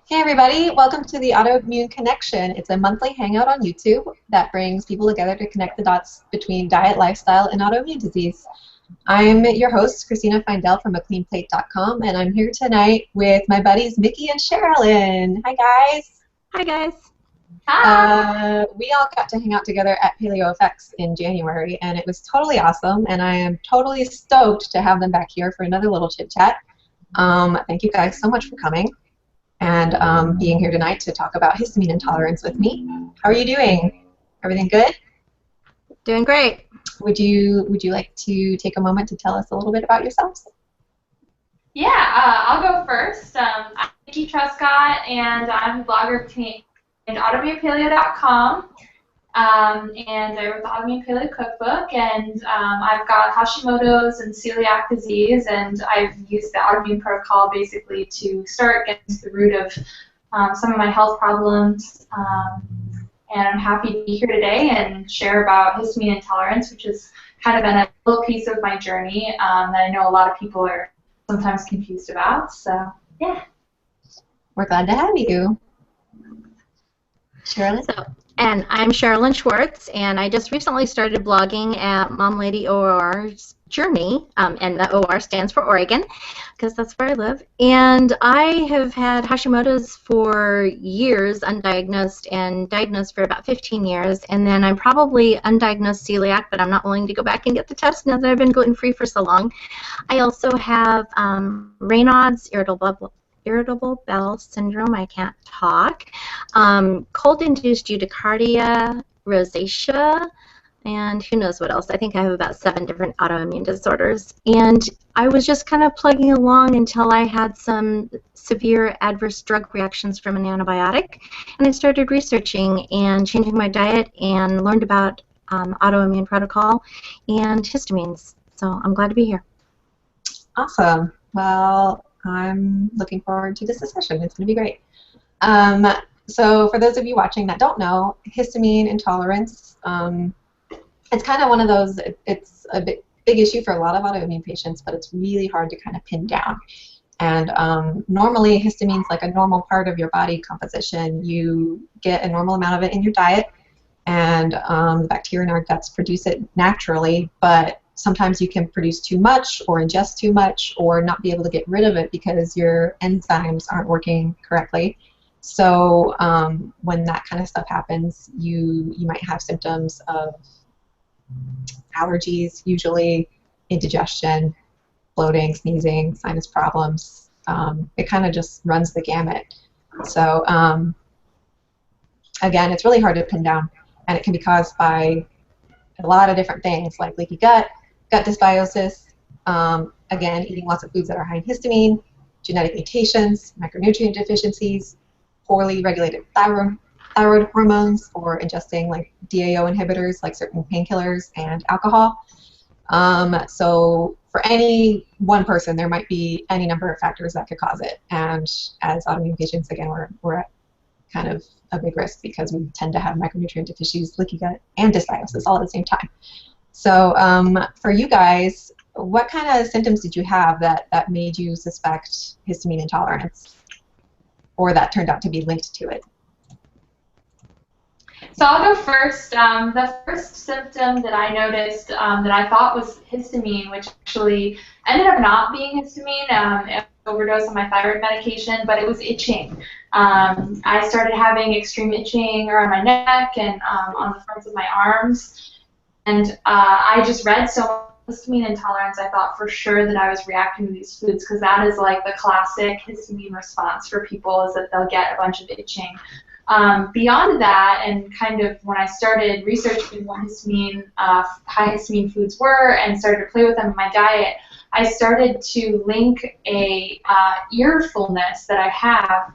Hey everybody, welcome to the Autoimmune Connection. It's a monthly hangout on YouTube that brings people together to connect the dots between diet, lifestyle, and autoimmune disease. I'm your host, Christina Feindel from McLeanPlate.com, and I'm here tonight with my buddies Mickey and Sherilyn. Hi guys. Hi guys. We all got to hang out together at PaleoFX in January, and it was totally awesome, and I am totally stoked to have them back here for another little chit chat. Thank you guys so much for coming and being here tonight to talk about histamine intolerance with me. How are you doing? Everything good? Doing great. Would you like to take a moment to tell us a little bit about yourselves? Yeah, I'll go first. I'm Nikki Truscott, and I'm a blogger between AutoimmunePaleo.com, and I wrote the Autoimmune Paleo Cookbook, and I've got Hashimoto's and celiac disease, and I've used the autoimmune protocol basically to start getting to the root of some of my health problems, and I'm happy to be here today and share about histamine intolerance, which has kind of been a little piece of my journey that I know a lot of people are sometimes confused about, so yeah. We're glad to have you. Sherilyn? And I'm Sherilyn Schwartz, and I just recently started blogging at Mom Lady OR's Journey, and the OR stands for Oregon, because that's where I live. And I have had Hashimoto's for years, undiagnosed, and diagnosed for about 15 years. And then I'm probably undiagnosed celiac, but I'm not willing to go back and get the test now that I've been gluten-free for so long. I also have Raynaud's irritable bowel syndrome, I can't talk, cold-induced urticaria, rosacea, and who knows what else. I think I have about 7 different autoimmune disorders. And I was just kind of plugging along until I had some severe adverse drug reactions from an antibiotic. And I started researching and changing my diet and learned about autoimmune protocol and histamines. So I'm glad to be here. Awesome. Well, I'm looking forward to this discussion. It's going to be great. So for those of you watching that don't know, histamine intolerance, it's kind of one of those, it's a big issue for a lot of autoimmune patients, but it's really hard to kind of pin down. And normally histamine is like a normal part of your body composition. You get a normal amount of it in your diet, and the bacteria in our guts produce it naturally, but sometimes you can produce too much or ingest too much or not be able to get rid of it because your enzymes aren't working correctly. So when that kind of stuff happens, you might have symptoms of allergies, usually indigestion, bloating, sneezing, sinus problems. It kind of just runs the gamut. So again, it's really hard to pin down, and it can be caused by a lot of different things like leaky gut, gut dysbiosis, again, eating lots of foods that are high in histamine, genetic mutations, micronutrient deficiencies, poorly regulated thyroid hormones, or ingesting like DAO inhibitors like certain painkillers and alcohol. So for any one person, there might be any number of factors that could cause it. And as autoimmune patients, again, we're at kind of a big risk because we tend to have micronutrient deficiencies, leaky gut, and dysbiosis all at the same time. So for you guys, what kind of symptoms did you have that made you suspect histamine intolerance, or that turned out to be linked to it? So I'll go first. The first symptom that I noticed that I thought was histamine, which actually ended up not being histamine, an overdose on my thyroid medication, but it was itching. I started having extreme itching around my neck and on the fronts of my arms. And I just read so much histamine intolerance, I thought for sure that I was reacting to these foods, because that is like the classic histamine response for people, is that they'll get a bunch of itching. Beyond that, and kind of when I started researching what histamine, high histamine foods were, and started to play with them in my diet, I started to link a ear fullness that I have.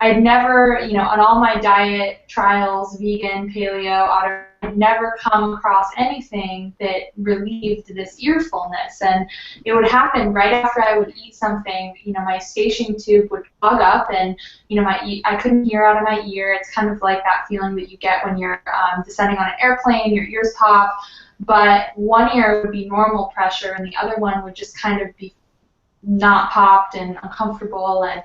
I'd never, on all my diet trials, vegan, paleo, auto, I'd never come across anything that relieved this ear fullness. And it would happen right after I would eat something. My eustachian tube would clog up, and I couldn't hear out of my ear. It's kind of like that feeling that you get when you're descending on an airplane, your ears pop. But one ear would be normal pressure, and the other one would just kind of be not popped and uncomfortable, and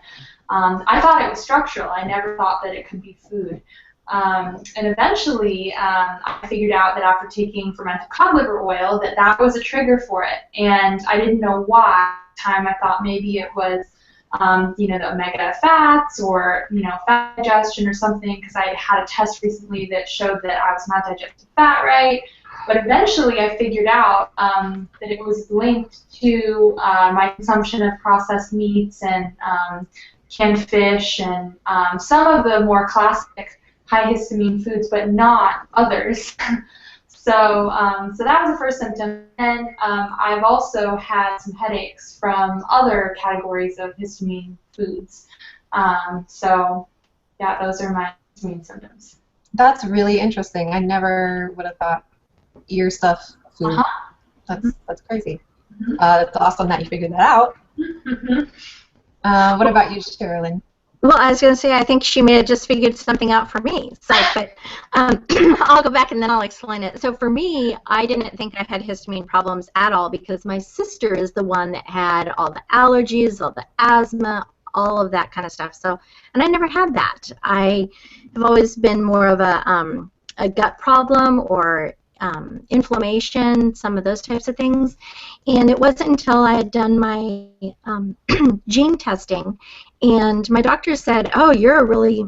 I thought it was structural. I never thought that it could be food. And eventually, I figured out that after taking fermented cod liver oil, that was a trigger for it, and I didn't know why. At the time, I thought maybe it was, the omega fats or, fat digestion or something, because I had a test recently that showed that I was not digesting fat right. But eventually, I figured out that it was linked to my consumption of processed meats and canned fish and some of the more classic high histamine foods, but not others. So that was the first symptom. And I've also had some headaches from other categories of histamine foods. So yeah, those are my histamine symptoms. That's really interesting. I never would have thought ear stuff food. That's crazy. It's awesome that you figured that out. What about you, Sherilyn? Well, I was going to say, I think she may have just figured something out for me. So, but I'll go back and then I'll explain it. So for me, I didn't think I had histamine problems at all because my sister is the one that had all the allergies, all the asthma, all of that kind of stuff. So, and I never had that. I have always been more of a gut problem or inflammation, some of those types of things. And it wasn't until I had done my gene testing, and my doctor said, "Oh, you're a really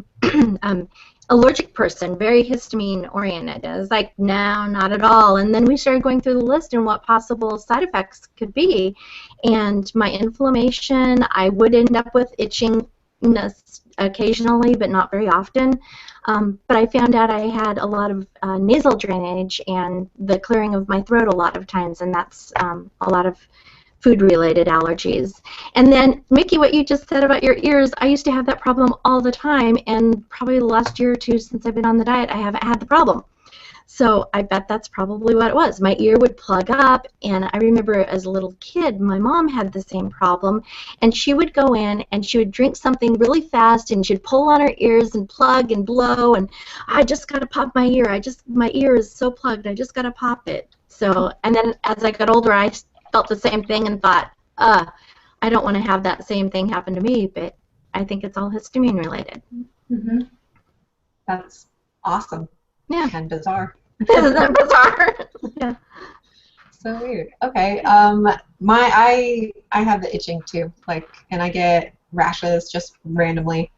allergic person, very histamine oriented." I was like, "No, not at all." And then we started going through the list and what possible side effects could be. And my inflammation, I would end up with itchingness occasionally, but not very often. But I found out I had a lot of nasal drainage and the clearing of my throat a lot of times, and that's a lot of food-related allergies. And then, Mickey, what you just said about your ears, I used to have that problem all the time, and probably the last year or two since I've been on the diet, I haven't had the problem. So I bet that's probably what it was. My ear would plug up, and I remember as a little kid, my mom had the same problem, and she would go in and she would drink something really fast, and she'd pull on her ears and plug and blow, and I just got to pop my ear. My ear is so plugged, I just got to pop it. So, and then as I got older, I felt the same thing and thought, I don't want to have that same thing happen to me, but I think it's all histamine related. Mm-hmm. That's awesome. Yeah. And bizarre. Isn't that bizarre? Yeah. So weird. Okay. I have the itching too, and I get rashes just randomly.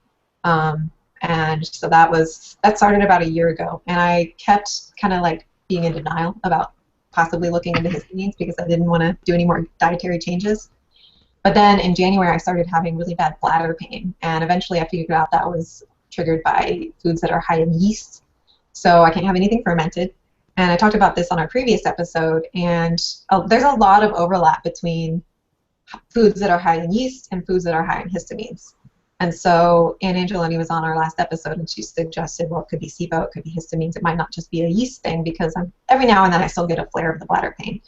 And so that started about a year ago, and I kept kind of being in denial about possibly looking into histamines because I didn't want to do any more dietary changes. But then in January, I started having really bad bladder pain, and eventually I figured out that was triggered by foods that are high in yeast. So I can't have anything fermented. And I talked about this on our previous episode, and there's a lot of overlap between foods that are high in yeast and foods that are high in histamines. And so Ann Angeloni was on our last episode, and she suggested, well, it could be SIBO, it could be histamines, it might not just be a yeast thing, because every now and then I still get a flare of the bladder pain.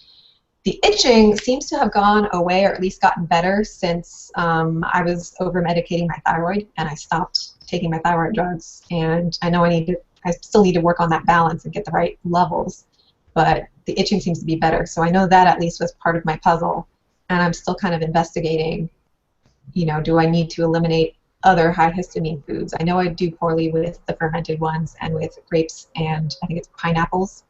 The itching seems to have gone away, or at least gotten better, since I was over-medicating my thyroid, and I stopped taking my thyroid drugs. And I know I still need to work on that balance and get the right levels, but the itching seems to be better. So I know that at least was part of my puzzle, and I'm still kind of investigating, do I need to eliminate other high histamine foods? I know I do poorly with the fermented ones and with grapes and I think it's pineapples,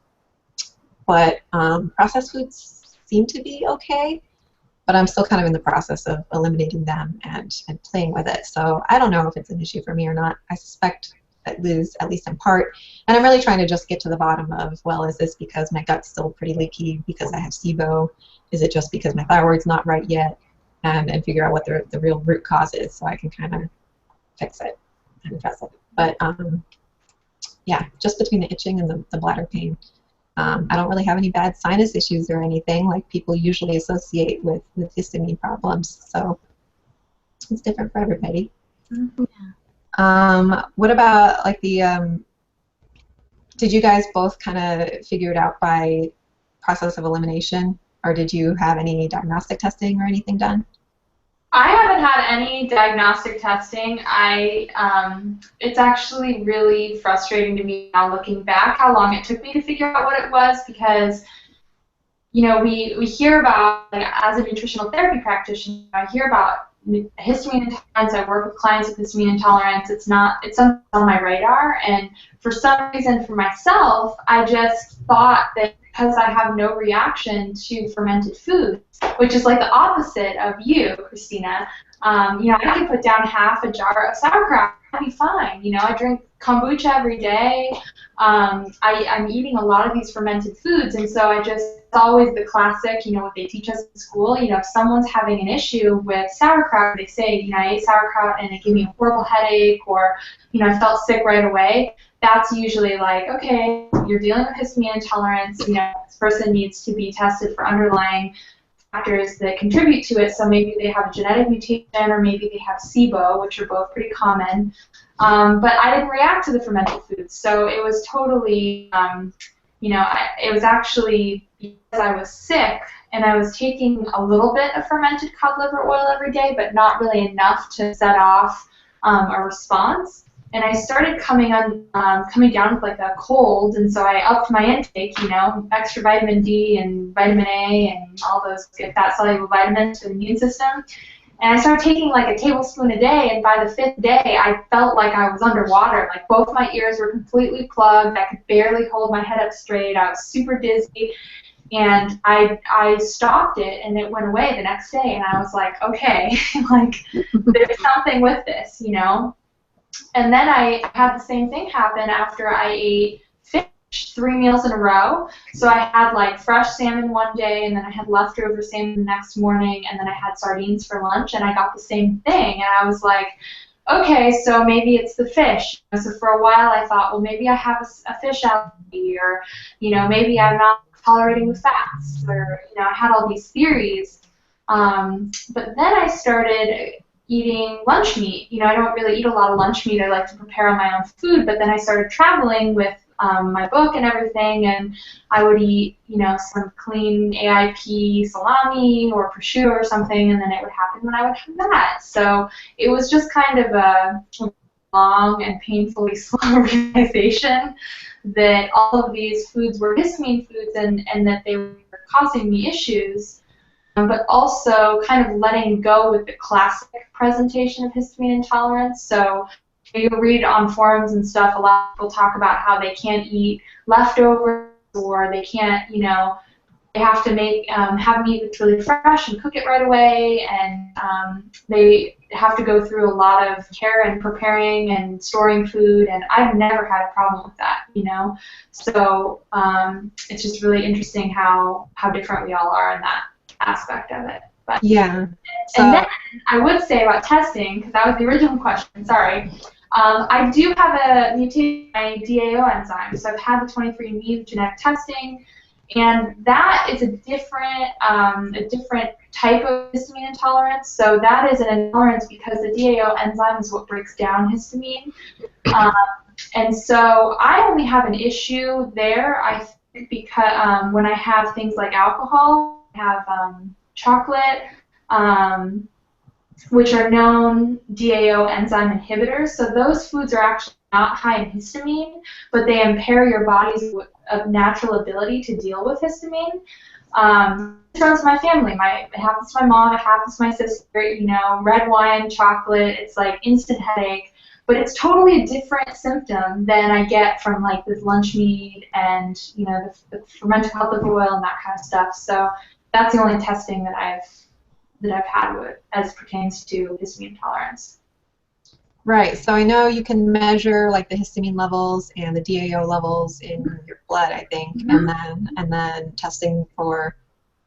but processed foods seem to be okay, but I'm still kind of in the process of eliminating them and playing with it. So I don't know if it's an issue for me or not. I suspect it is, at least in part, and I'm really trying to just get to the bottom of, well, is this because my gut's still pretty leaky because I have SIBO? Is it just because my thyroid's not right yet? And figure out what the real root cause is so I can kind of fix it and address it. But yeah, just between the itching and the bladder pain, I don't really have any bad sinus issues or anything like people usually associate with histamine problems. So it's different for everybody. Yeah. What about did you guys both kind of figure it out by process of elimination, or did you have any diagnostic testing or anything done? I haven't had any diagnostic testing. It's actually really frustrating to me now looking back how long it took me to figure out what it was, because we hear about, like, as a nutritional therapy practitioner, I hear about histamine intolerance. I work with clients with histamine intolerance. It's something on my radar, and for some reason for myself, I just thought that because I have no reaction to fermented foods, which is like the opposite of you, Christina. I could put down half a jar of sauerkraut. I'd be fine. I drink kombucha every day. I'm eating a lot of these fermented foods, and so it's always the classic, what they teach us in school. If someone's having an issue with sauerkraut, they say, I ate sauerkraut and it gave me a horrible headache, or, I felt sick right away. That's usually like, okay, you're dealing with histamine intolerance. This person needs to be tested for underlying factors that contribute to it. So maybe they have a genetic mutation, or maybe they have SIBO, which are both pretty common. But I didn't react to the fermented foods, so it was totally, it was actually because I was sick and I was taking a little bit of fermented cod liver oil every day, but not really enough to set off a response. And I started coming down with like a cold, and so I upped my intake, extra vitamin D and vitamin A and all those good fat-soluble vitamins for the immune system. And I started taking like a tablespoon a day, and by the 5th day, I felt like I was underwater. Like both my ears were completely plugged. I could barely hold my head up straight. I was super dizzy. And I stopped it, and it went away the next day. And I was like, okay, like there's something with this, And then I had the same thing happen after I ate fish 3 meals in a row. So I had like fresh salmon one day, and then I had leftover salmon the next morning, and then I had sardines for lunch, and I got the same thing. And I was like, okay, so maybe it's the fish. So for a while I thought, well, maybe I have a fish allergy, or, maybe I'm not tolerating the fats, or, I had all these theories. But then I started eating lunch meat. I don't really eat a lot of lunch meat. I like to prepare on my own food, but then I started traveling with my book and everything, and I would eat, some clean AIP salami or prosciutto or something, and then it would happen when I would have that. So it was just kind of a long and painfully slow realization that all of these foods were histamine foods, and that they were causing me issues. But also kind of letting go with the classic presentation of histamine intolerance. So you'll read on forums and stuff, a lot of people talk about how they can't eat leftovers, or they can't, they have to have meat that's really fresh and cook it right away, and they have to go through a lot of care and preparing and storing food, and I've never had a problem with that, So it's just really interesting how different we all are in that aspect of it. But, yeah. And then I would say about testing, because that was the original question, sorry. I do have a mutation in my DAO enzyme, so I've had the 23andMe genetic testing, and that is a different type of histamine intolerance. So that is an intolerance because the DAO enzyme is what breaks down histamine. And so I only have an issue there, I think, because when I have things like alcohol, I have chocolate, which are known DAO enzyme inhibitors. So those foods are actually not high in histamine, but they impair your body's natural ability to deal with histamine. It runs in my family. It happens to my mom, it happens to my sister, red wine, chocolate, it's like instant headache. But it's totally a different symptom than I get from like this lunch meat and, the fermented cod liver oil and that kind of stuff. So that's the only testing that I've had as pertains to histamine intolerance. Right. So I know you can measure like the histamine levels and the DAO levels in your blood, I think, and then testing for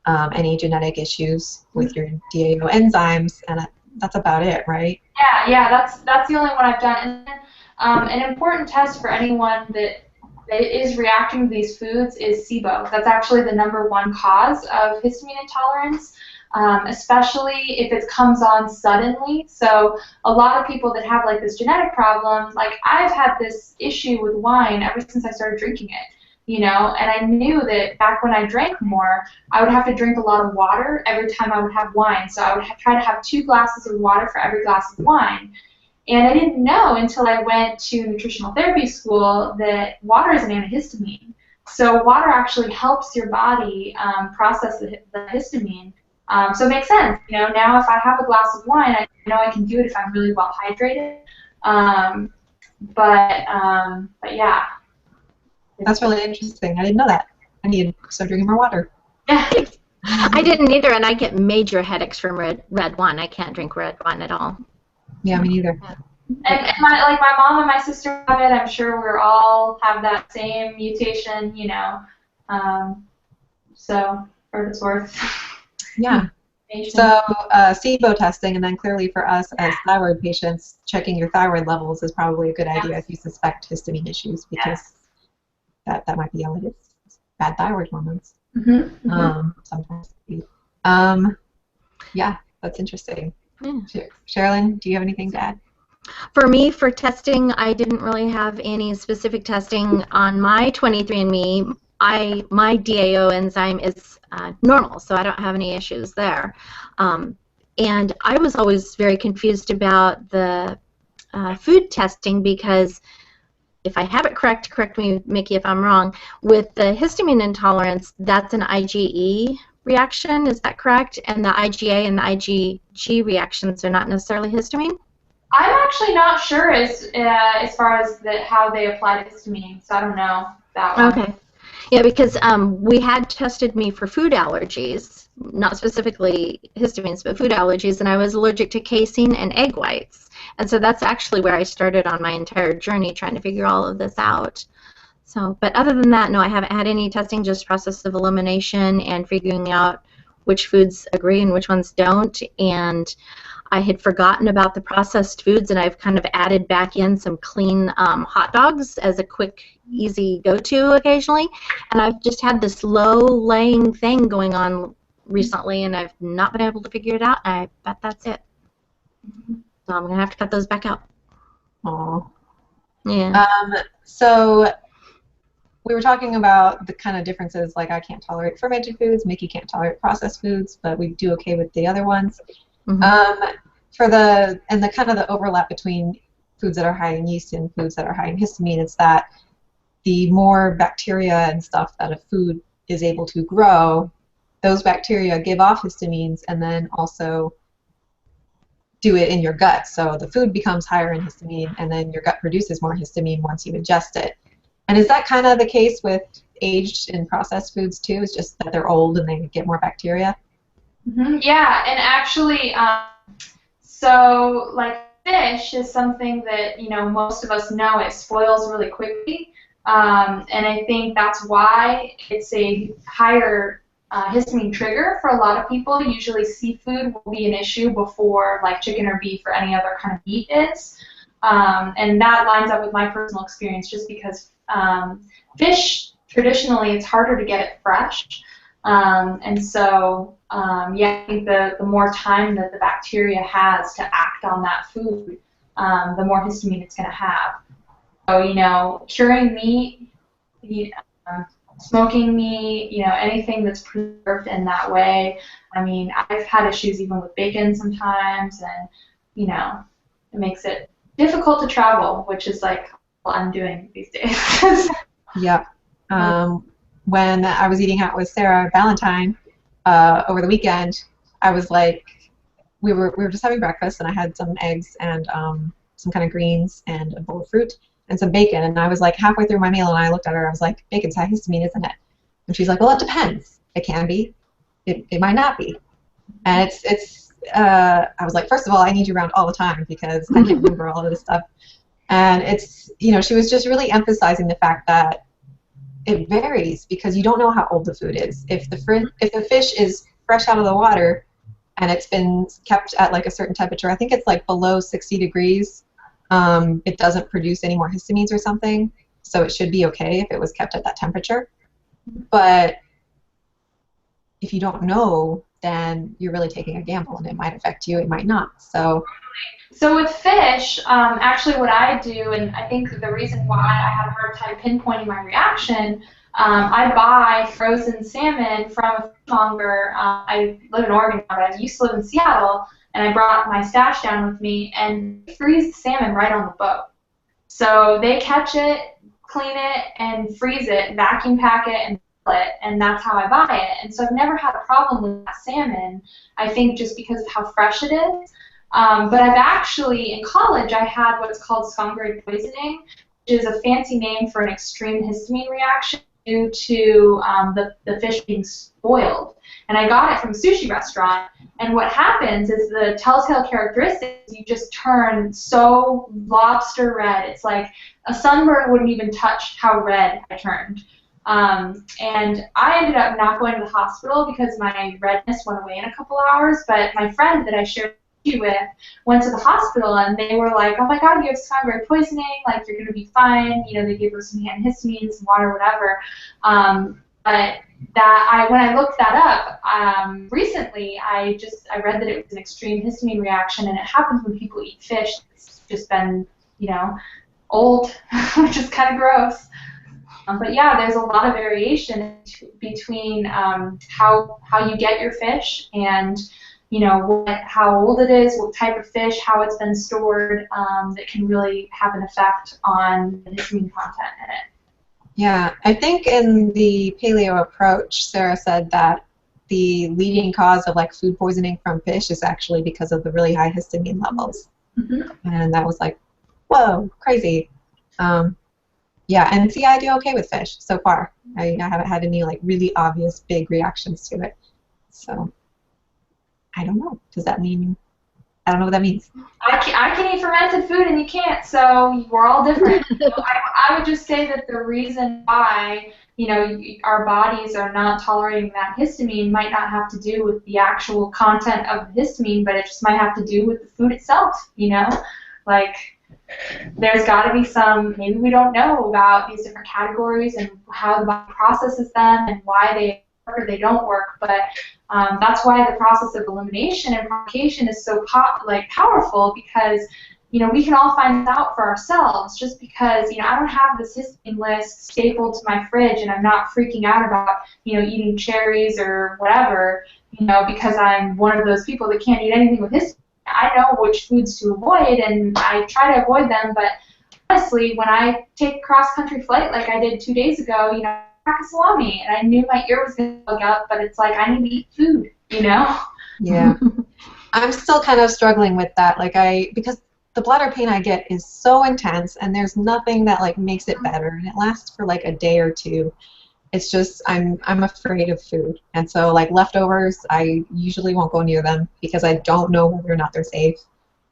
any genetic issues with your DAO enzymes, and that's about it, right? Yeah. That's the only one I've done. And then, an important test for anyone that is reacting to these foods is SIBO. That's actually the #1 cause of histamine intolerance, especially if it comes on suddenly. So a lot of people that have like this genetic problem, like I've had this issue with wine ever since I started drinking it, and I knew that back when I drank more, I would have to drink a lot of water every time I would have wine. So I would try to have 2 glasses of water for every glass of wine. And I didn't know until I went to nutritional therapy school that water is an antihistamine. So water actually helps your body process the histamine. So it makes sense. Now if I have a glass of wine, I know I can do it if I'm really well hydrated. But yeah. That's really interesting. I didn't know that. I need to start drinking more water. Yeah. I didn't either, and I get major headaches from red wine. I can't drink red wine at all. Yeah, me neither. And my mom and my sister have it. I'm sure we all have that same mutation, so for what it's worth. Yeah. So SIBO testing, and then clearly for us as thyroid patients, checking your thyroid levels is probably a good idea if you suspect histamine issues, because that might be all it is. Bad thyroid hormones. Sometimes. Yeah, that's interesting. Yeah. Sherilyn, do you have anything to add? For me, for testing, I didn't really have any specific testing on my 23andMe. My DAO enzyme is normal, so I don't have any issues there. And I was always very confused about the food testing, because if I have it correct me, Mickey, if I'm wrong, with the histamine intolerance, that's an IgE reaction, is that correct? And the IgA and the IgG reactions are not necessarily histamine? I'm actually not sure as far as how they apply to histamine, so I don't know that one. Okay. Yeah, because we had tested me for food allergies, not specifically histamines, but food allergies, and I was allergic to casein and egg whites. And so that's actually where I started on my entire journey, trying to figure all of this out. So, but other than that, no, I haven't had any testing, just process of elimination and figuring out which foods agree and which ones don't. And I had forgotten about the processed foods, and I've kind of added back in some clean hot dogs as a quick, easy go-to occasionally. And I've just had this low-laying thing going on recently, and I've not been able to figure it out. I bet that's it. So I'm going to have to cut those back out. Aww. Yeah. So we were talking about the kind of differences, like I can't tolerate fermented foods, Mickey can't tolerate processed foods, but we do okay with the other ones. For the kind of the overlap between foods that are high in yeast and foods that are high in histamine, it's that the more bacteria and stuff that a food is able to grow, those bacteria give off histamines and then also do it in your gut. So the food becomes higher in histamine, and then your gut produces more histamine once you ingest it. And is that kind of the case with aged and processed foods too? It's just that they're old and they get more bacteria? Yeah, and actually, so like fish is something that most of us know it spoils really quickly, and I think that's why it's a higher histamine trigger for a lot of people. Usually seafood will be an issue before like chicken or beef or any other kind of meat is, and that lines up with my personal experience just because fish, traditionally, it's harder to get it fresh. And so, yeah, I think the more time that the bacteria has to act on that food, the more histamine it's going to have. So, curing meat, smoking meat, anything that's preserved in that way. I mean, I've had issues even with bacon sometimes, and, it makes it difficult to travel, which is like what I'm doing these days. Yep. When I was eating out with Sarah Valentine over the weekend, I was like, we were just having breakfast, and I had some eggs and some kind of greens and a bowl of fruit and some bacon, and I was like halfway through my meal, and I looked at her, I was like, bacon's high histamine, isn't it? And she's like, well, it depends. It can be. It might not be. And I was like, first of all, I need you around all the time because I can't remember all of this stuff. And it's, she was just really emphasizing the fact that it varies because you don't know how old the food is. If the fish is fresh out of the water and it's been kept at like a certain temperature, I think it's like below 60 degrees, it doesn't produce any more histamines or something, so it should be okay if it was kept at that temperature. But if you don't know, then you're really taking a gamble, and it might affect you, it might not. So with fish, actually what I do, and I think the reason why I had a hard time pinpointing my reaction, I buy frozen salmon from a fishmonger. I live in Oregon now, but I used to live in Seattle, and I brought my stash down with me, and they freeze the salmon right on the boat. So they catch it clean it and freeze it, vacuum pack it, and sell it, and that's how I buy it. And so I've never had a problem with that salmon, I think just because of how fresh it is. But I've actually, in college, I had what's called skunk grade poisoning, which is a fancy name for an extreme histamine reaction due to the fish being spoiled. And I got it from a sushi restaurant. And what happens is the telltale characteristic is you just turn so lobster red. It's like a sunburn wouldn't even touch how red I turned. And I ended up not going to the hospital because my redness went away in a couple hours. But my friend that I shared with went to the hospital, and they were like, oh my god, you have skunk grade poisoning, like you're going to be fine. You know, they gave her some antihistamines, some water, whatever. But when I looked that up recently, I read that it was an extreme histamine reaction, and it happens when people eat fish that's just been, you know, old, which is kind of gross. But yeah, there's a lot of variation between how you get your fish and, you know, how old it is, what type of fish, how it's been stored, that can really have an effect on the histamine content in it. Yeah, I think in the paleo approach, Sarah said that the leading cause of like food poisoning from fish is actually because of the really high histamine levels. Mm-hmm. And that was like, whoa, crazy. Yeah, and see, I do okay with fish so far. I haven't had any like really obvious big reactions to it. So I don't know. Does that mean? I don't know what that means. I can eat fermented food and you can't, so we're all different. So I would just say that the reason why, you know, our bodies are not tolerating that histamine might not have to do with the actual content of the histamine, but it just might have to do with the food itself, you know? Like, there's got to be some, maybe we don't know about these different categories and how the body processes them and why they work or they don't work, but that's why the process of elimination and provocation is so powerful, because, you know, we can all find this out for ourselves. Just because, you know, I don't have this histamine list stapled to my fridge and I'm not freaking out about, you know, eating cherries or whatever, you know, because I'm one of those people that can't eat anything with histamine. I know which foods to avoid and I try to avoid them, but honestly, when I take a cross-country flight like I did 2 days ago, you know, pack of salami, and I knew my ear was going to plug up, but it's like I need to eat food, you know? Yeah. I'm still kind of struggling with that, because the bladder pain I get is so intense, and there's nothing that like makes it better, and it lasts for like a day or two. It's just I'm afraid of food, and so like leftovers, I usually won't go near them because I don't know whether or not they're safe,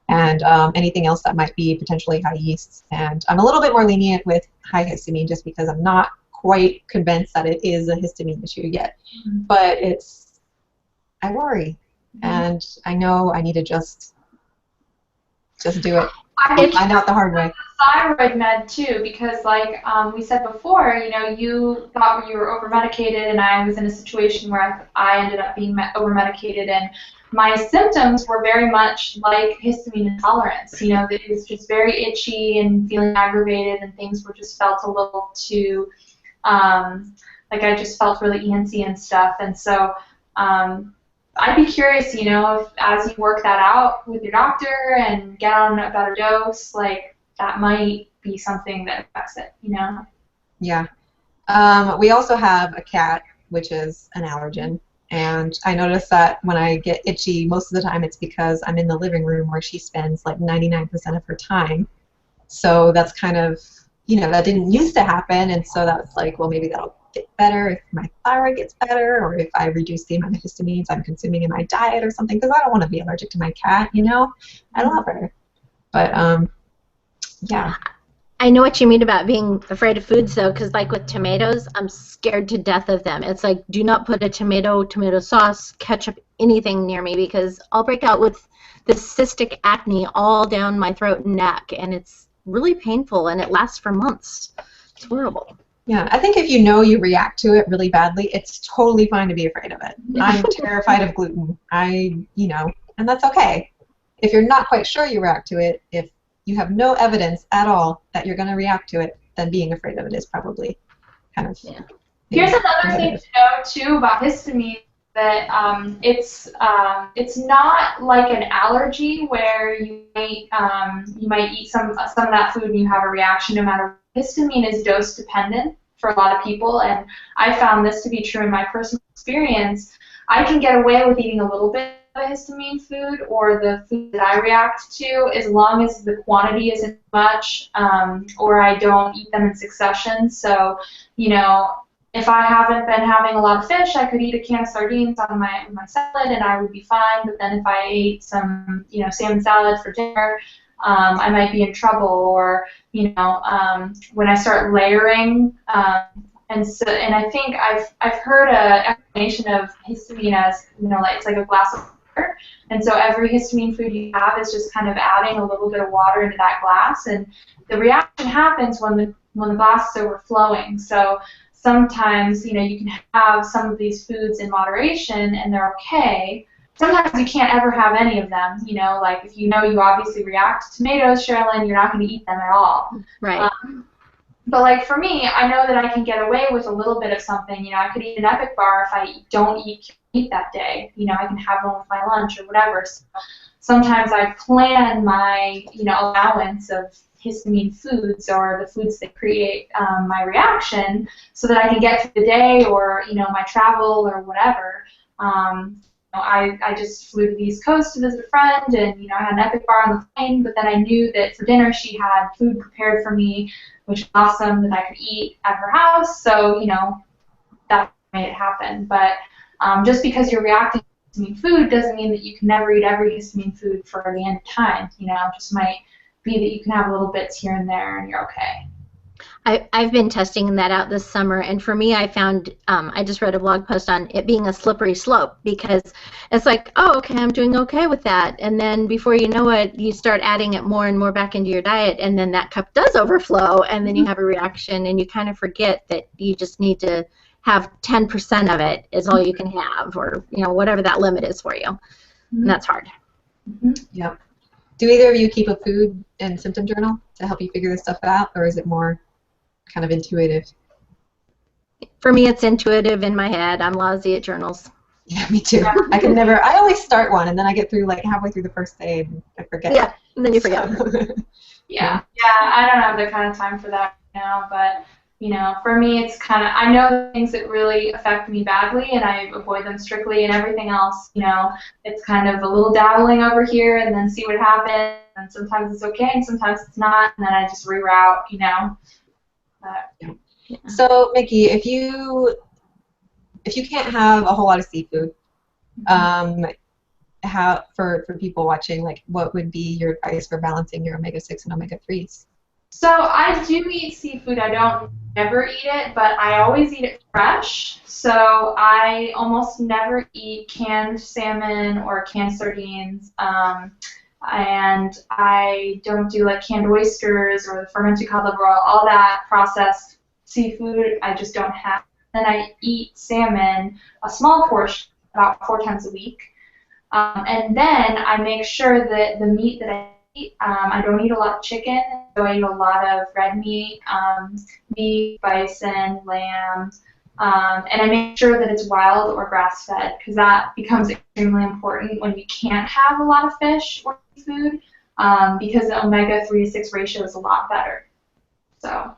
and anything else that might be potentially high yeast. And I'm a little bit more lenient with high histamine just because I'm not quite convinced that it is a histamine issue yet, but I worry, and I know I need to just do it. Find out the hard way. Thyroid med too, because like we said before, you know, you thought you were over medicated, and I was in a situation where I ended up being over medicated, and my symptoms were very much like histamine intolerance. You know, it was just very itchy and feeling aggravated, and things were just felt a little too. Like I just felt really antsy and stuff, and so I'd be curious, you know, if as you work that out with your doctor and get on a better dose, like that might be something that affects it, you know? Yeah. We also have a cat, which is an allergen, and I notice that when I get itchy, most of the time it's because I'm in the living room where she spends like 99% of her time. So that's kind of, you know, that didn't used to happen, and so that's like, well, maybe that'll get better if my thyroid gets better, or if I reduce the amount of histamines I'm consuming in my diet or something, because I don't want to be allergic to my cat, you know? I love her. But, yeah. I know what you mean about being afraid of foods, though, because like with tomatoes, I'm scared to death of them. It's like, do not put a tomato sauce, ketchup, anything near me, because I'll break out with this cystic acne all down my throat and neck, and it's really painful, and it lasts for months. It's horrible. Yeah, I think if you know you react to it really badly, it's totally fine to be afraid of it. I'm terrified of gluten. You know, and that's okay. If you're not quite sure you react to it, if you have no evidence at all that you're going to react to it, then being afraid of it is probably kind of... Yeah. Here's another thing to know, too, about histamine. it's not like an allergy where you might eat some of that food and you have a reaction no matter. Histamine is dose dependent for a lot of people, and I found this to be true in my personal experience. I can get away with eating a little bit of a histamine food or the food that I react to as long as the quantity isn't much, or I don't eat them in succession. So, if I haven't been having a lot of fish, I could eat a can of sardines on my salad and I would be fine. But then if I ate some, salmon salad for dinner, I might be in trouble. Or, when I start layering, and I think I've heard an explanation of histamine as, like it's like a glass of water. And so every histamine food you have is just kind of adding a little bit of water into that glass, and the reaction happens when the glass is overflowing. So sometimes, you can have some of these foods in moderation and they're okay. Sometimes you can't ever have any of them, like if you obviously react to tomatoes, Sherilyn, you're not going to eat them at all. Right. But like for me, I know that I can get away with a little bit of something. I could eat an Epic bar if I don't eat that day. I can have one with my lunch or whatever. So sometimes I plan my, allowance of histamine foods or the foods that create my reaction so that I can get through the day or, my travel or whatever. I just flew to the East Coast to visit a friend, and, I had an Epic bar on the plane, but then I knew that for dinner she had food prepared for me, which was awesome, that I could eat at her house, so, that made it happen. But just because you're reacting to histamine food doesn't mean that you can never eat every histamine food for the end of time. It just might be that you can have little bits here and there and you're okay. I've been testing that out this summer, and for me, I found, I just read a blog post on it being a slippery slope, because it's like, oh, okay, I'm doing okay with that, and then before you know it, you start adding it more and more back into your diet, and then that cup does overflow, and then you have a reaction, and you kind of forget that you just need to have 10% of it is all you can have, or whatever that limit is for you, and that's hard. Yep. Do either of you keep a food and symptom journal to help you figure this stuff out, or is it more kind of intuitive? For me, it's intuitive in my head. I'm lousy at journals. Yeah, me too. I always start one, and then I get through like halfway through the first day, and I forget. Yeah, and then you forget. Yeah, I don't have the kind of time for that right now, but, for me, it's kind of, I know the things that really affect me badly, and I avoid them strictly, and everything else, it's kind of a little dabbling over here, and then see what happens, and sometimes it's okay, and sometimes it's not, and then I just reroute, Yeah. So, Mickey, if you can't have a whole lot of seafood, how for people watching, like, what would be your advice for balancing your omega-6 and omega-3s? So I do eat seafood. I don't never eat it, but I always eat it fresh. So I almost never eat canned salmon or canned sardines. And I don't do like canned oysters or the fermented cod liver oil, all that processed seafood. I just don't have. Then I eat salmon, a small portion, about 4 times a week. And then I make sure that the meat that I eat, I don't eat a lot of chicken, so I eat a lot of red meat, beef, bison, lamb, and I make sure that it's wild or grass-fed, because that becomes extremely important when you can't have a lot of fish or seafood, because the omega-3 to 6 ratio is a lot better. So.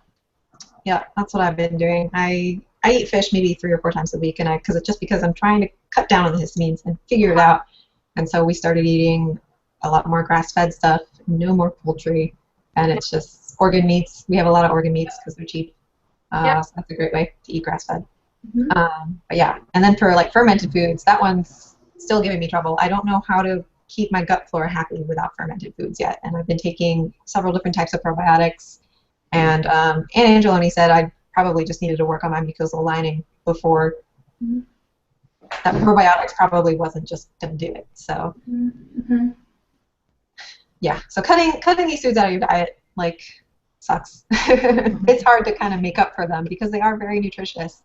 Yeah, that's what I've been doing. I eat fish maybe 3 or 4 times a week, and because I'm trying to cut down on the histamines and figure it out. And so we started eating a lot more grass-fed stuff, no more poultry, and it's just organ meats. We have a lot of organ meats because they're cheap. So that's a great way to eat grass-fed. But yeah, and then for like fermented foods, that one's still giving me trouble. I don't know how to keep my gut flora happy without fermented foods yet, and I've been taking several different types of probiotics. And Ann Angeloni said I probably just needed to work on my mucosal lining before. That probiotics probably wasn't just going to do it. So, yeah. So cutting these foods out of your diet, like, sucks. It's hard to kind of make up for them because they are very nutritious.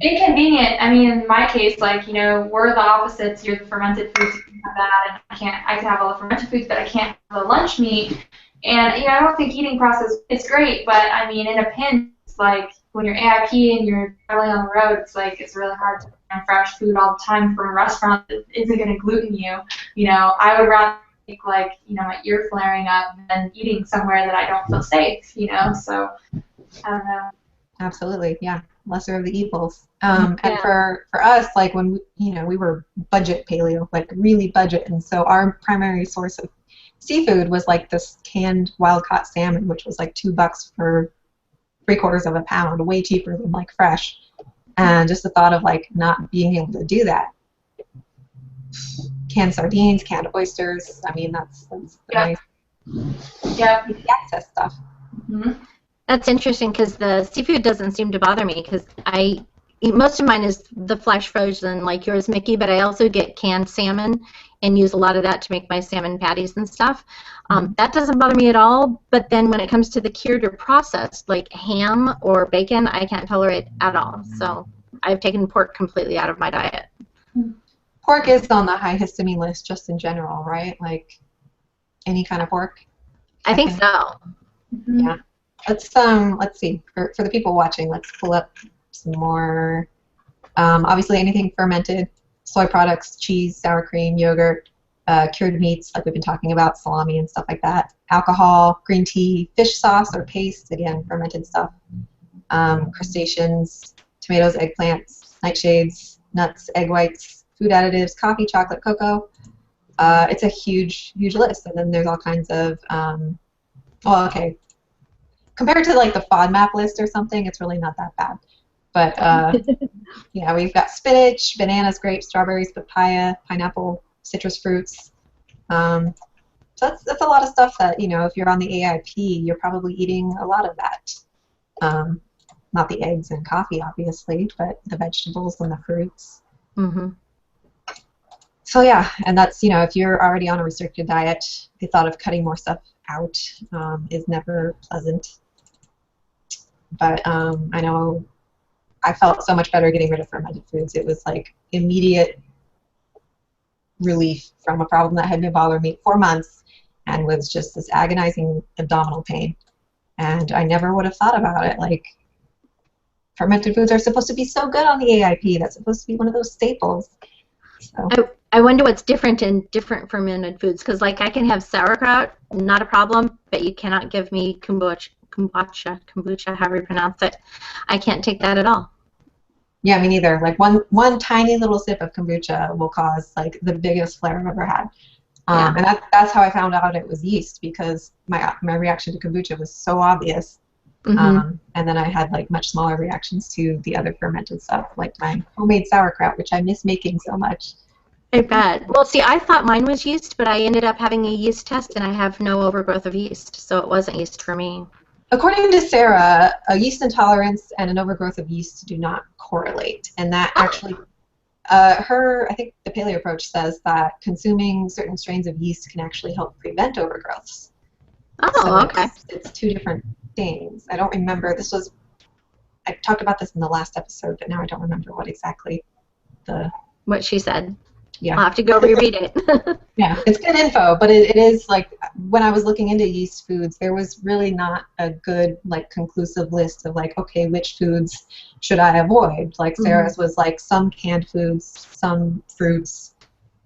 Inconvenient. I mean, in my case, like, we're the opposites. You're the fermented foods. You can have that, and I can have all the fermented foods, but I can't have the lunch meat. And, I don't think eating process is great, but, I mean, in a pinch, it's like when you're AIP and you're traveling on the road, it's like it's really hard to fresh food all the time from a restaurant that isn't going to gluten you. I would rather take my ear flaring up than eating somewhere that I don't feel safe. So I don't know. Absolutely, yeah. Lesser of the evils. And for us, like when we were budget paleo, like really budget, and so our primary source of seafood was like this canned wild-caught salmon, which was like $2 for 3/4 of a pound, way cheaper than like fresh. And just the thought of like not being able to do that. Canned sardines, canned oysters. I mean, that's the nice easy access stuff. Mm-hmm. That's interesting because the seafood doesn't seem to bother me because I eat, most of mine is the flash frozen like yours, Mickey, but I also get canned salmon and use a lot of that to make my salmon patties and stuff. That doesn't bother me at all, but then when it comes to the cured or processed, like ham or bacon, I can't tolerate at all. So I've taken pork completely out of my diet. Pork is on the high histamine list just in general, right? Like any kind of pork? I think so. Yeah. Let's see. For the people watching, let's pull up some more. Obviously anything fermented, soy products, cheese, sour cream, yogurt, cured meats, like we've been talking about, salami and stuff like that. Alcohol, green tea, fish sauce or paste, again, fermented stuff. Crustaceans, tomatoes, eggplants, nightshades, nuts, egg whites, food additives, coffee, chocolate, cocoa. It's a huge, huge list. And then there's all kinds of, compared to like the FODMAP list or something, it's really not that bad. But we've got spinach, bananas, grapes, strawberries, papaya, pineapple, citrus fruits. So that's a lot of stuff that, if you're on the AIP, you're probably eating a lot of that. Not the eggs and coffee, obviously, but the vegetables and the fruits. Mm-hmm. So yeah, and that's, if you're already on a restricted diet, the thought of cutting more stuff out is never pleasant. But I know I felt so much better getting rid of fermented foods. It was like immediate relief from a problem that had been bothering me for months and was just this agonizing abdominal pain. And I never would have thought about it. Like, fermented foods are supposed to be so good on the AIP. That's supposed to be one of those staples. So. I wonder what's different in different fermented foods, because like I can have sauerkraut, not a problem, but you cannot give me kombucha, however you pronounce it. I can't take that at all. Yeah, me neither. Like one tiny little sip of kombucha will cause like the biggest flare I've ever had. And that's how I found out it was yeast, because my reaction to kombucha was so obvious. Mm-hmm. And then I had like much smaller reactions to the other fermented stuff, like my homemade sauerkraut, which I miss making so much. I bet. Well, see, I thought mine was yeast, but I ended up having a yeast test, and I have no overgrowth of yeast, so it wasn't yeast for me. According to Sarah, a yeast intolerance and an overgrowth of yeast do not correlate, and that actually, I think the paleo approach says that consuming certain strains of yeast can actually help prevent overgrowths. Oh, so okay. It's two different things. I don't remember. I talked about this in the last episode, but now I don't remember what she said. Yeah. I'll have to go reread it. Yeah, it's good info, but it is like when I was looking into yeast foods, there was really not a good like conclusive list of like, okay, which foods should I avoid? Like Sarah's was like some canned foods, some fruits,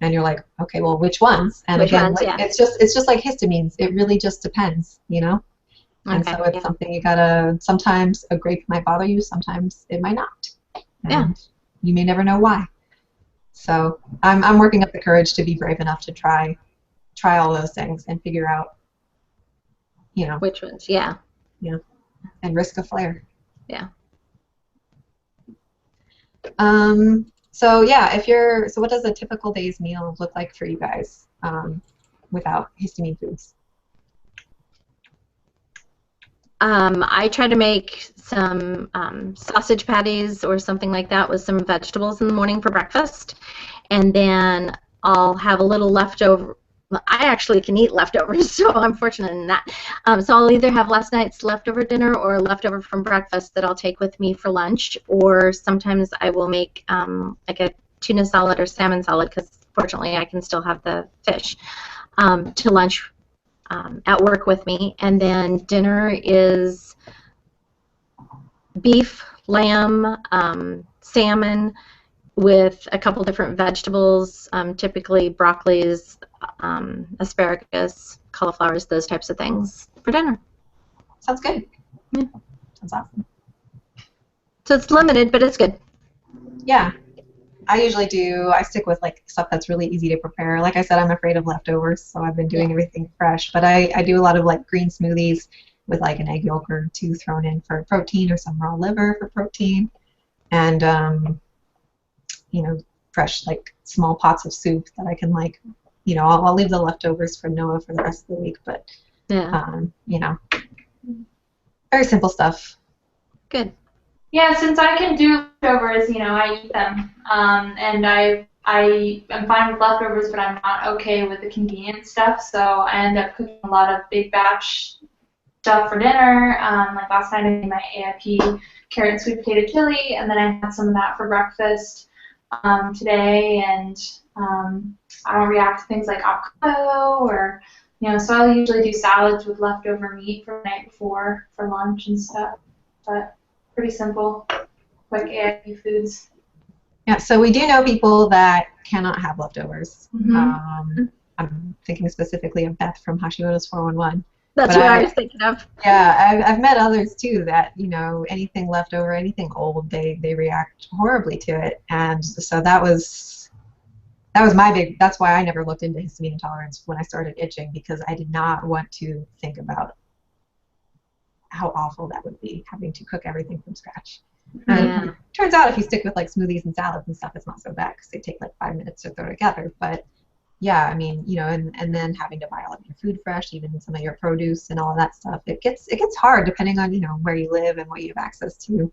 and you're like, okay, well, which ones? And again, it's just like histamines. It really just depends, And so it's something you gotta. Sometimes a grape might bother you, sometimes it might not. And you may never know why. So I'm working up the courage to be brave enough to try all those things and figure out, which ones. Yeah. Yeah. And risk a flare. Yeah. So yeah, so what does a typical day's meal look like for you guys without histamine foods? I try to make some sausage patties or something like that with some vegetables in the morning for breakfast, and then I'll have a little leftover. I actually can eat leftovers, so I'm fortunate in that. So I'll either have last night's leftover dinner or leftover from breakfast that I'll take with me for lunch, or sometimes I will make like a tuna salad or salmon salad, because fortunately I can still have the fish to lunch at work with me. And then dinner is beef, lamb, salmon, with a couple different vegetables, typically broccolis, asparagus, cauliflowers, those types of things for dinner. Sounds good. Yeah. Sounds awesome. So it's limited, but it's good. Yeah. I usually I stick with like stuff that's really easy to prepare. Like I said, I'm afraid of leftovers, so I've been doing everything fresh. But I do a lot of like green smoothies with like an egg yolk or two thrown in for protein or some raw liver for protein. And, you know, fresh like small pots of soup that I can like, you know, I'll leave the leftovers for Noah for the rest of the week. But, you know, very simple stuff. Good. Yeah, since I can do leftovers, you know, I eat them. And I am fine with leftovers, but I'm not okay with the convenient stuff. So I end up cooking a lot of big batch stuff for dinner. Like last night I made my AIP carrot and sweet potato chili, and then I had some of that for breakfast today. And I don't react to things like avocado or, you know, so I'll usually do salads with leftover meat from the night before for lunch and stuff. But pretty simple, quick AIP foods. Yeah, so we do know people that cannot have leftovers. Mm-hmm. I'm thinking specifically of Beth from Hashimoto's 411. That's what I was thinking of. Yeah, I've met others too that, you know, anything left over, anything old, they react horribly to it. And so that was that's why I never looked into histamine intolerance when I started itching, because I did not want to think about how awful that would be, having to cook everything from scratch. And it turns out if you stick with like smoothies and salads and stuff, it's not so bad because they take like 5 minutes to throw together. But yeah, I mean, you know, and then having to buy all of your food fresh, even some of your produce and all of that stuff, it gets hard depending on, you know, where you live and what you have access to.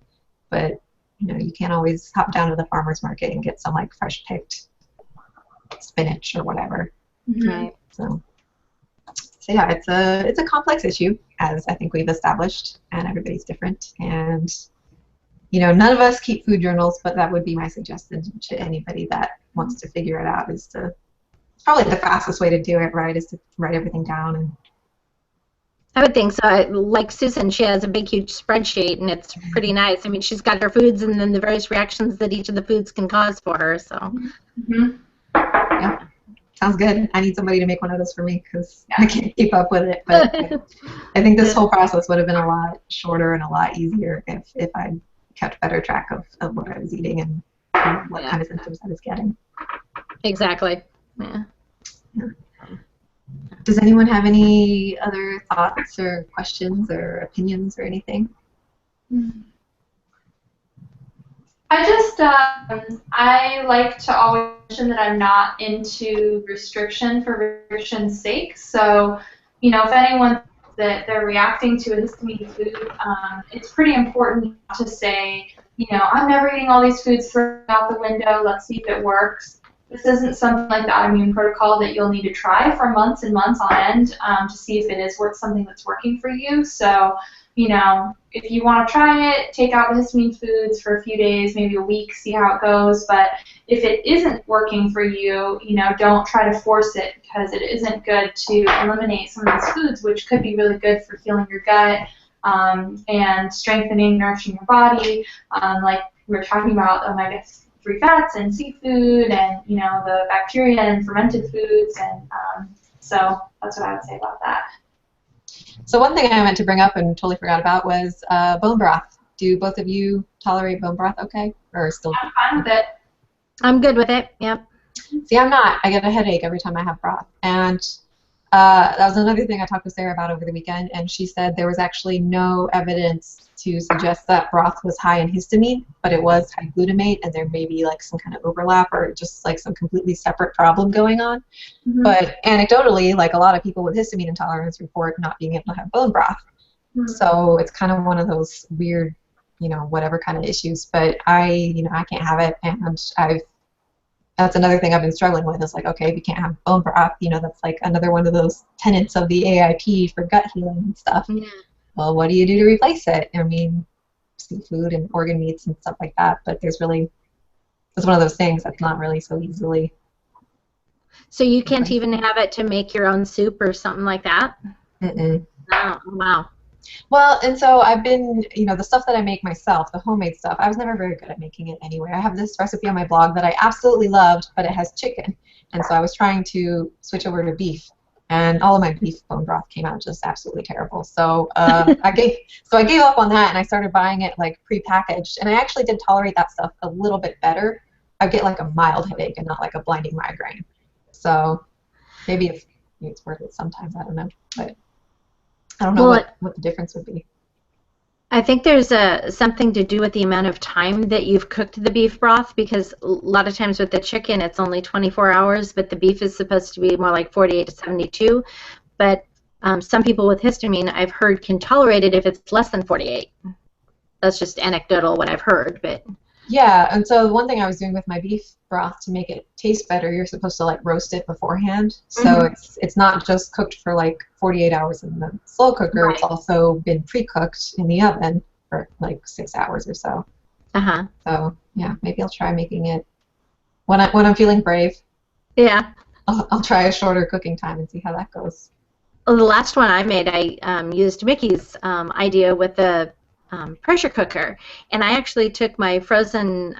But, you know, you can't always hop down to the farmer's market and get some like fresh picked spinach or whatever. Right. So yeah, it's a complex issue, as I think we've established, and everybody's different. And, you know, none of us keep food journals, but that would be my suggestion to anybody that wants to figure it out, is to, probably the fastest way to do it, right, is to write everything down. And I would think so. Like Susan, she has a big, huge spreadsheet, and it's pretty nice. I mean, she's got her foods and then the various reactions that each of the foods can cause for her. So, yeah, sounds good. I need somebody to make one of those for me because I can't keep up with it. But I think this whole process would have been a lot shorter and a lot easier if I kept better track of what I was eating and what kind of symptoms I was getting. Exactly. Yeah. Does anyone have any other thoughts or questions or opinions or anything? I just, I like to always mention that I'm not into restriction for restriction's sake. So, you know, if anyone thinks that they're reacting to a histamine food, it's pretty important to say, you know, I'm never eating all these foods, throw it out the window, let's see if it works. This isn't something like the autoimmune protocol that you'll need to try for months and months on end to see if it is something that's working for you. So, you know, if you want to try it, take out the histamine foods for a few days, maybe a week, see how it goes. But if it isn't working for you, you know, don't try to force it, because it isn't good to eliminate some of these foods, which could be really good for healing your gut and strengthening, nourishing your body. Like we were talking about omega-3 fats and seafood and, you know, the bacteria and fermented foods. And so that's what I would say about that. So one thing I meant to bring up and totally forgot about was bone broth. Do both of you tolerate bone broth okay? Or still? I'm fine with it. I'm good with it, yep. See, I'm not. I get a headache every time I have broth. And that was another thing I talked to Sarah about over the weekend, and she said there was actually no evidence to suggest that broth was high in histamine, but it was high glutamate, and there may be like some kind of overlap or just like some completely separate problem going on. But anecdotally, like a lot of people with histamine intolerance report not being able to have bone broth. So it's kind of one of those weird, you know, whatever kind of issues. But I can't have it, and that's another thing I've been struggling with, is like, okay, if you can't have bone broth, you know, that's like another one of those tenets of the AIP for gut healing and stuff. Well, what do you do to replace it? I mean, seafood and organ meats and stuff like that, but it's one of those things that's not really so easily. So you can't even have it to make your own soup or something like that? Mm-mm. Oh, wow. Well, and so I've been, the stuff that I make myself, the homemade stuff, I was never very good at making it anyway. I have this recipe on my blog that I absolutely loved, but it has chicken. And so I was trying to switch over to beef, and all of my beef bone broth came out just absolutely terrible. So I gave up on that, and I started buying it like prepackaged. And I actually did tolerate that stuff a little bit better. I get like a mild headache and not like a blinding migraine. So maybe it's worth it sometimes. I don't know, but I don't know what the difference would be. I think there's something to do with the amount of time that you've cooked the beef broth, because a lot of times with the chicken it's only 24 hours, but the beef is supposed to be more like 48 to 72. But some people with histamine, I've heard, can tolerate it if it's less than 48. That's just anecdotal what I've heard, but... Yeah, and so the one thing I was doing with my beef broth to make it taste better, you're supposed to like roast it beforehand. So it's not just cooked for like 48 hours in the slow cooker. Right. It's also been pre-cooked in the oven for like 6 hours or so. So yeah, maybe I'll try making it when I'm feeling brave. Yeah. I'll try a shorter cooking time and see how that goes. Well, the last one I made, I used Mickey's idea with the pressure cooker, and I actually took my frozen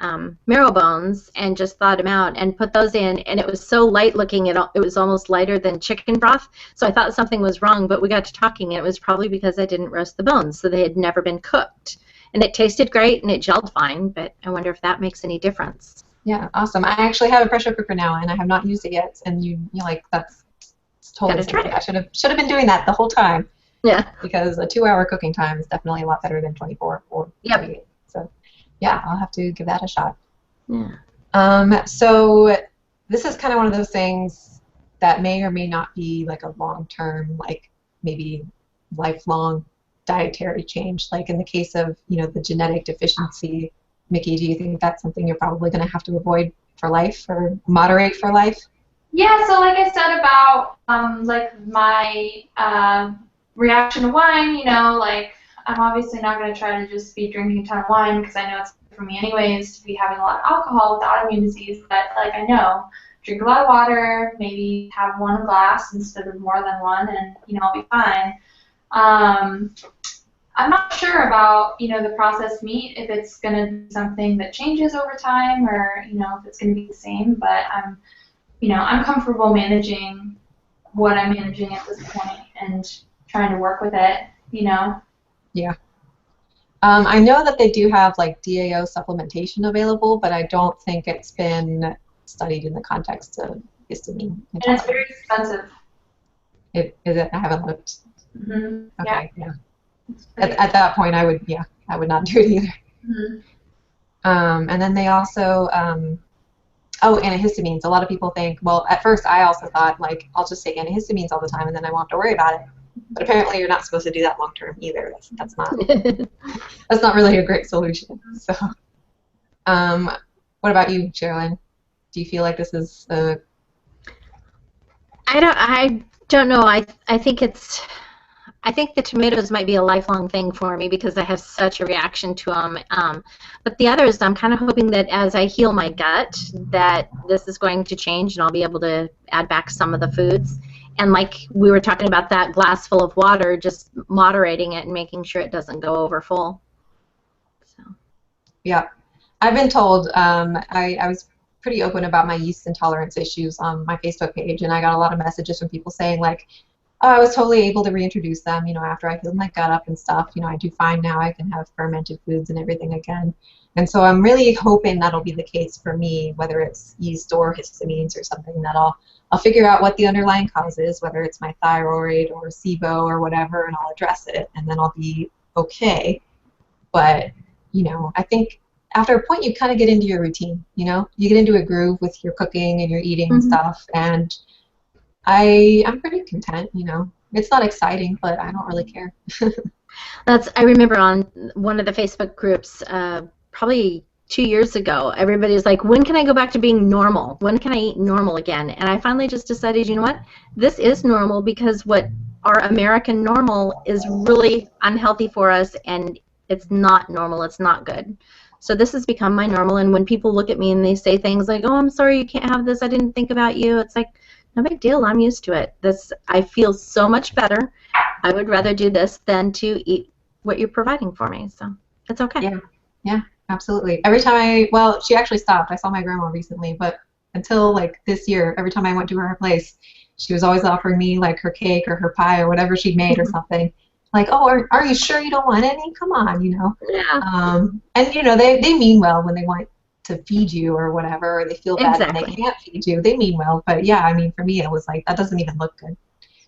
marrow bones and just thawed them out and put those in, and it was so light looking, it was almost lighter than chicken broth, so I thought something was wrong, but we got to talking, and it was probably because I didn't roast the bones, so they had never been cooked, and it tasted great and it gelled fine, but I wonder if that makes any difference. Yeah, awesome. I actually have a pressure cooker now, and I have not used it yet, and you like, that's totally something. I should have been doing that the whole time. Yeah. Because a 2-hour cooking time is definitely a lot better than 24 or 48. So, yeah, I'll have to give that a shot. Yeah. So this is kind of one of those things that may or may not be like a long-term, like maybe lifelong dietary change. Like in the case of, the genetic deficiency, Mickey, do you think that's something you're probably going to have to avoid for life or moderate for life? Yeah, so like I said about like my reaction to wine, like I'm obviously not going to try to just be drinking a ton of wine because I know it's good for me anyways to be having a lot of alcohol with autoimmune disease, but like I know, drink a lot of water, maybe have one glass instead of more than one, and I'll be fine. I'm not sure about the processed meat, if it's going to be something that changes over time or if it's going to be the same, but I'm comfortable managing what I'm managing at this point and trying to work with it, Yeah. I know that they do have like DAO supplementation available, but I don't think it's been studied in the context of histamine. And it's very expensive. Is it? I haven't looked. Okay. Yeah. At that point, I would not do it either. And then they also. Antihistamines. A lot of people think, well, at first I also thought, like, I'll just take antihistamines all the time and then I won't have to worry about it. But apparently you're not supposed to do that long term either. That's not really a great solution. So, what about you, Sherilyn? Do you feel like this is I don't know. I think the tomatoes might be a lifelong thing for me because I have such a reaction to them. But the others, I'm kind of hoping that as I heal my gut, that this is going to change and I'll be able to add back some of the foods. And like we were talking about that glass full of water, just moderating it and making sure it doesn't go over full. So. Yeah. I've been told, I was pretty open about my yeast intolerance issues on my Facebook page, and I got a lot of messages from people saying, like, oh, I was totally able to reintroduce them, after I healed my gut up and stuff. I do fine now. I can have fermented foods and everything again. And so I'm really hoping that'll be the case for me, whether it's yeast or histamines or something, that I'll figure out what the underlying cause is, whether it's my thyroid or SIBO or whatever, and I'll address it, and then I'll be okay. But, I think after a point you kind of get into your routine, you get into a groove with your cooking and your eating and stuff, and I'm pretty content, It's not exciting, but I don't really care. I remember on one of the Facebook groups, probably 2 years ago, everybody was like, when can I go back to being normal? When can I eat normal again? And I finally just decided, you know what? This is normal, because what our American normal is really unhealthy for us, and it's not normal. It's not good. So this has become my normal, and when people look at me and they say things like, oh, I'm sorry you can't have this, I didn't think about you, it's like, no big deal. I'm used to it. I feel so much better, I would rather do this than to eat what you're providing for me. So it's okay. Yeah, yeah, absolutely. Every time well, she actually stopped. I saw my grandma recently, but until like this year, every time I went to her place, she was always offering me like her cake or her pie or whatever she'd made or something. Like, oh, are you sure you don't want any? Come on, you know. Yeah. And you know, they mean well when they want to feed you or whatever, or they feel bad when they Exactly. can't feed you. They mean well, but yeah, I mean, for me, it was like that doesn't even look good.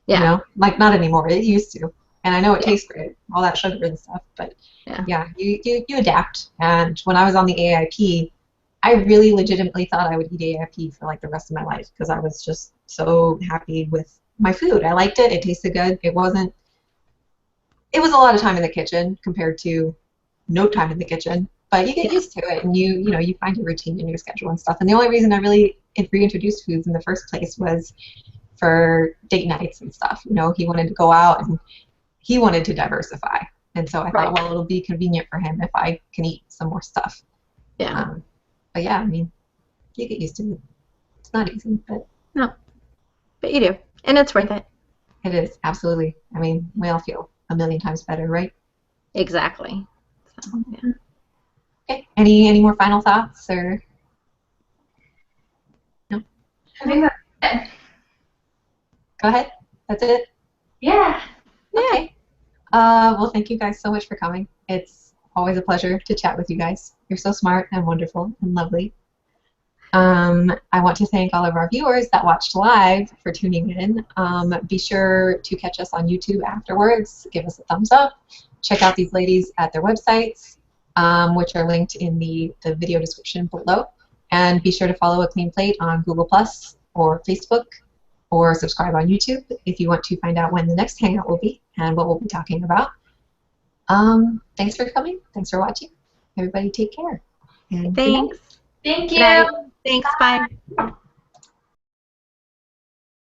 You Yeah. know, like not anymore. It used to, and I know it Yeah. tastes great, all that sugar and stuff. But Yeah. yeah, you adapt. And when I was on the AIP, I really legitimately thought I would eat AIP for like the rest of my life because I was just so happy with my food. I liked it. It tasted good. It wasn't. It was a lot of time in the kitchen compared to no time in the kitchen. But you get Yeah. used to it, and you know you find your routine in your schedule and stuff. And the only reason I really reintroduced foods in the first place was for date nights and stuff. You know, he wanted to go out and he wanted to diversify. And so I Right. thought, well, it'll be convenient for him if I can eat some more stuff. Yeah. But yeah, I mean, you get used to it. It's not easy, but No, but you do, and it's worth it. it is, absolutely. I mean, we all feel a million times better, right? Exactly. So, yeah. Okay. Any more final thoughts or no? I think that's it. Go ahead. That's it. Yeah. Okay. Well, thank you guys so much for coming. It's always a pleasure to chat with you guys. You're so smart and wonderful and lovely. I want to thank all of our viewers that watched live for tuning in. Be sure to catch us on YouTube afterwards. Give us a thumbs up. Check out these ladies at their websites, which are linked in the video description below. And be sure to follow A Clean Plate on Google Plus or Facebook, or subscribe on YouTube if you want to find out when the next hangout will be and what we'll be talking about. Thanks for coming. Thanks for watching. Everybody take care. And good night. Thanks. Thank Good night. you. Thanks. Bye.